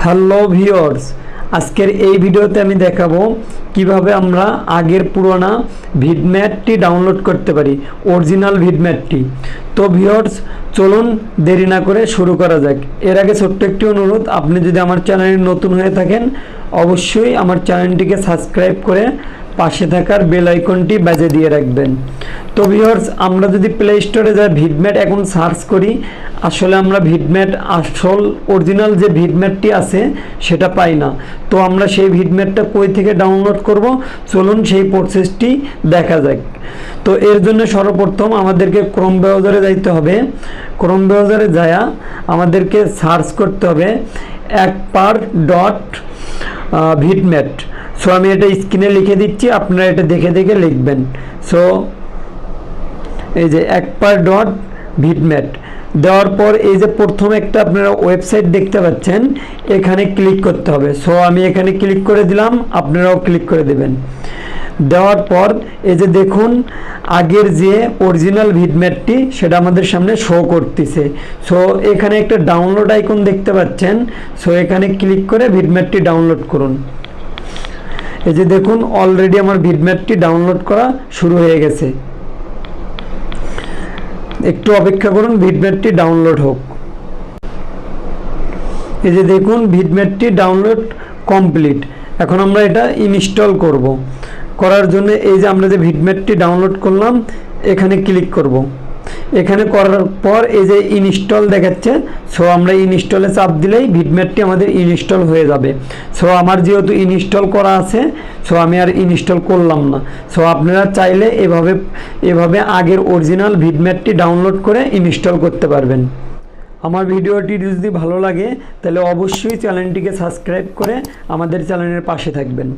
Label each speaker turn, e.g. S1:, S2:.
S1: Hello viewers, আজকের এই ভিডিওতে আমি দেখাবো কিভাবে আমরা আগের পুরোনো ভিডম্যাটটি ডাউনলোড করতে পারি, অরিজিনাল ভিডম্যাটটি। তো ভিউয়ার্স, চলুন দেরি না করে শুরু করা যাক। এর আগে ছোট্ট একটি অনুরোধ, আপনি যদি আমার চ্যানেলে নতুন হয়ে থাকেন অবশ্যই আমার চ্যানেলটিকে সাবস্ক্রাইব করে পাশে থাকার বেল আইকনটি বাজিয়ে দিয়ে রাখবেন। তো ভিউয়ার্স, আমরা যদি প্লে স্টোরে যাই ভিডম্যাট এখন সার্চ করি, আসলে আমরা ভিডম্যাট আসল অরিজিনাল যে ভিডম্যাটটি আছে সেটা পাই না। তো আমরা সেই ভিডম্যাটটা কই থেকে ডাউনলোড করব, চলুন সেই প্রসেসটি দেখা যাক। তো এর জন্য সর্বপ্রথম আমাদেরকে ক্রোম ব্রাউজারে যাইতে হবে। ক্রোম ব্রাউজারে যায়া আমাদেরকে সার্চ করতে হবে ekpar.vidmat। সো আমি এটা স্ক্রিনে লিখে দিচ্ছি, আপনারা এটা দেখে দেখে লিখবেন। সো এই যে ekpar.vidmat দেওয়ার পর এই যে প্রথম একটা আপনারা ওয়েবসাইট দেখতে পাচ্ছেন, এখানে ক্লিক করতে হবে। সো আমি এখানে ক্লিক করে দিলাম, আপনারাও ক্লিক করে দেবেন। দেওয়ার পর এই যে দেখুন আগের যে অরিজিনাল ভিডম্যাটটি সেটা আমাদের সামনে শো করতেছে। সো এখানে একটা ডাউনলোড আইকন দেখতে পাচ্ছেন, সো এখানে ক্লিক করে ভিডম্যাটটি ডাউনলোড করুন। এই যে দেখুন অলরেডি আমার ভিডম্যাটটি ডাউনলোড করা শুরু হয়ে গেছে। একটু অপেক্ষা করুন, ভিডম্যাটটি ডাউনলোড হোক। এই যে দেখুন ভিডম্যাটটি ডাউনলোড কমপ্লিট। এখন আমরা এটা ইনস্টল করব। করার জন্য এই যে আমরা যে ভিডম্যাটটি ডাউনলোড করলাম এখানে ক্লিক করব। এখানে করার পর এই যে ইনস্টল দেখাচ্ছে, সো আমরা ইনস্টলে চাপ দিলেই ভিডম্যাটটি আমাদের ইনস্টল হয়ে যাবে। সো আমার যেহেতু ইনস্টল করা আছে, সো আমি আর ইনস্টল করলাম না। সো আপনারা চাইলে এভাবে আগের অরিজিনাল ভিডম্যাটটি ডাউনলোড করে ইনস্টল করতে পারবেন। আমার ভিডিওটি যদি ভালো লাগে তাহলে অবশ্যই চ্যানেলটিকে সাবস্ক্রাইব করে আমাদের চ্যানেলের পাশে থাকবেন।